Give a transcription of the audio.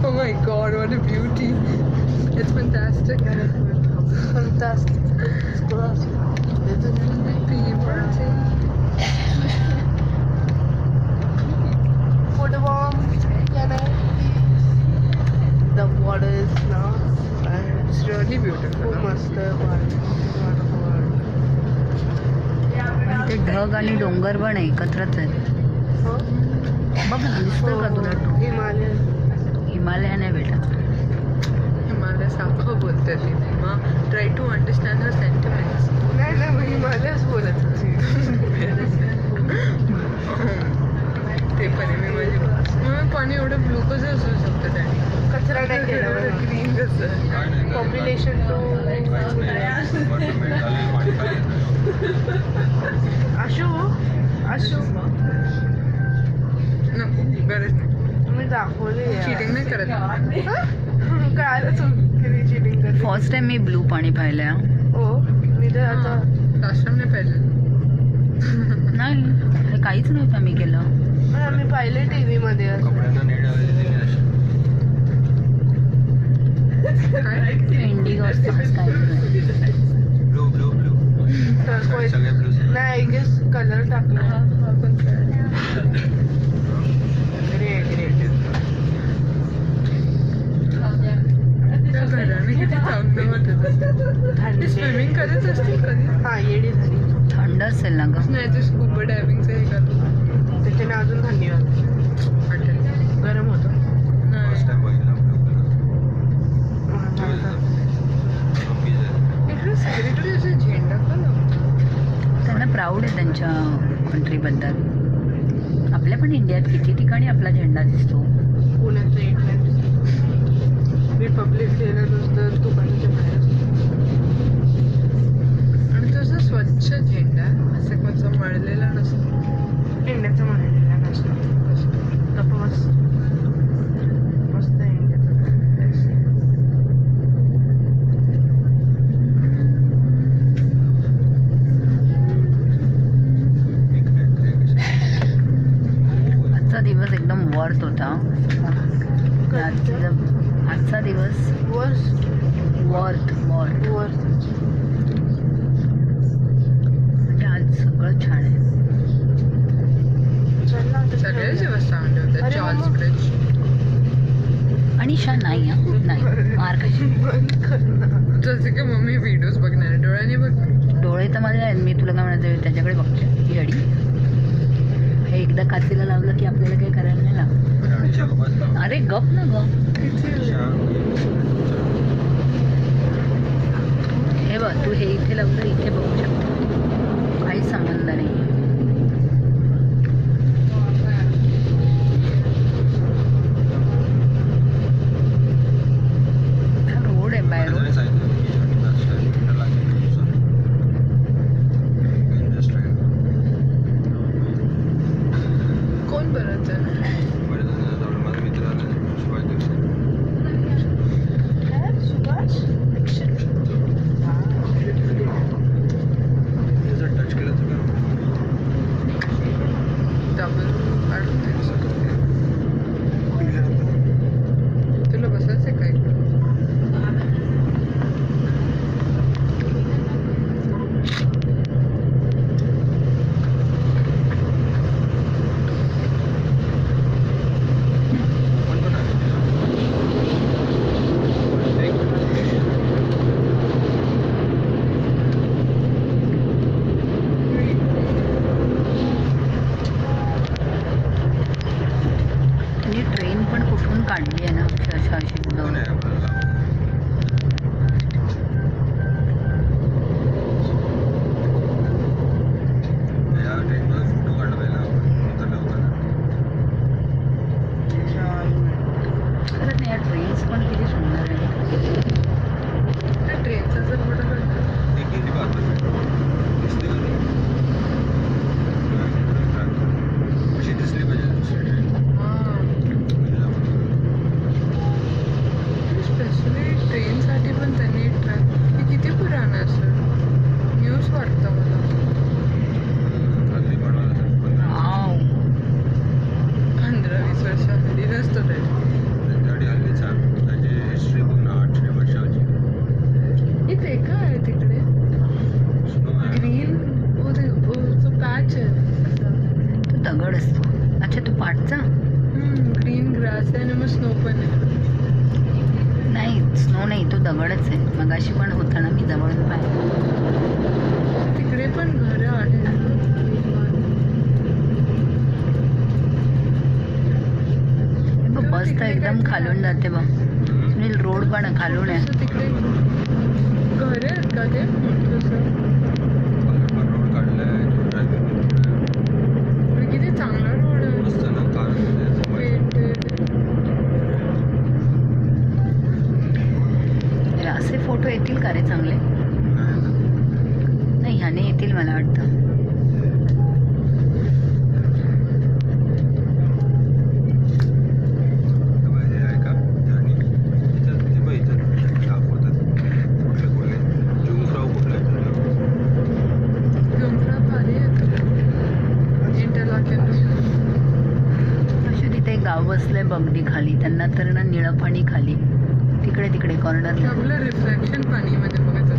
Oh my god, what a beauty. It's fantastic. Fantastic. It's class. Food bomb. Can I please? The water is now. It's really beautiful. खूप मस्त ते ढग आणि डोंगर पण एकत्रच आहेत. बघ ना, दिसतोय का तुला तो? हिमालय. हिमालय नाही बेटा. हिमालय सारखं बोलते ती. मग try to understand her sentiments. नाही नाही मी हिमालयच बोलत होती. ते पण आहे. मग पाणी एवढं ब्लू कसं असू शकतं त्याने? कचरा नाही केला ग्रीन कसं? पॉप्युलेशन तो आशू आशू नको, गरज नाही. मी दाखवले चिटिंग नाही करत. काय किती चिटिंग करते. फर्स्ट टाइम मी ब्लू पाणी पाहिलंय. हो मी तर आता आश्रम नाही पाहिजे. नाही, हे काहीच नव्हतं मी केलं. पण आम्ही पाहिले टीव्ही मध्ये असं. इंडिगो स्काय नाही आय गेस कलर टाकला. घराने किती चांगलं होतं. स्विमिंग करत असतील कधी? हा येडी झाली. थंड असेल ना ग. नाही ते स्कूबा डायव्हिंगचं हे करतो. त्याच्याने अजून थंडी वाजते. वाटेल. गरम होतं. नाही. इकडे सेक्रेटरी असे झेंडा का लावतो? त्यांना प्राऊड आहे त्यांच्या कंट्रीबद्दल. आपल्या पण इंडियात किती ठिकाणी आपला झेंडा दिसतो. पुण्याचं एक रिपब्लिक डेला नुसतं दुकानाच्या बाहेर आणि तसं स्वच्छ झेंडा असं कोणचा मळलेला नसतो. इंडियाचं म्हणायला नसतं. गप्प बस. मस्त आहे इंडियाचं. आजचा दिवस एकदम वर्थ होता. आजचा दिवस वर्ष वर्थ वर्थ वर्ष म्हणजे आज सगळं छान आहे. सगळे दिवस चांगले होते. अरे जॉर्ज मम्मा. ब्रिज. आणि शा नाही नाही मार्क जसे की मम्मी व्हिडिओज बघणार आहे. डोळ्याने बघ. डोळे तर माझे आहेत. मी तुला काय म्हणायचं त्याच्याकडे बघते. ही अडी हे एकदा काचेला लावलं की आपल्याला काही करायला नाही लागत. अरे गप ना ग. हे बघ तू हे इथे लावलं इथे बघू शकतो. काही संबंध नाही. रोड आहे बाय रोड. कोण बरंच आहे? सुभाष डबल तुला बसायचं काय? ट्रेन पण कुठून काढली आहे ना अक्षरशः अशी बुडवून. खरंच नाही या ट्रेन्स पण किती सुंदर आहे. ट्रेनचा जर फोटो काढला स्पेशली ट्रेनसाठी पण त्यांनी ट्रॅक हे किती पुराणं असेल. न्यूज वाटतं मला. 15-20 वर्षाखाली नसतं ते. जास्त आहे आणि मग स्नो पण आहे. नाही स्नो नाही, तो दगडच आहे. मगाशी पण होता ना, मी जवळून पाहिलं. तिकडे पण घरं आहेत ना. बघ, बस तर एकदम खालून जाते बघ. सुनील, रोड पण खालून आहे. असं तिकडे घरं आहेत का ते मोठंसं? रोड काढलाय, पण किती चांगला रोड आहे. मस्त ना, कार Painted. असे फोटो येतील का रे चांगले? नाही, ह्याने येतील मला वाटतं. आहे का आणि इथं ते बघ, इथं दाखवतात कुठले कुठले जुमफ्राव कुठले जुमफ्रा भारी आहे. इंटरलॉकिंग. अशी तिथे एक गाव बसलंय बगडी खाली. त्यांना तर ना निळं पाणी खाली तिकडे तिकडे कॉर्नरला. आपलं रिफ्लेक्शन पाणीमध्ये बघायचं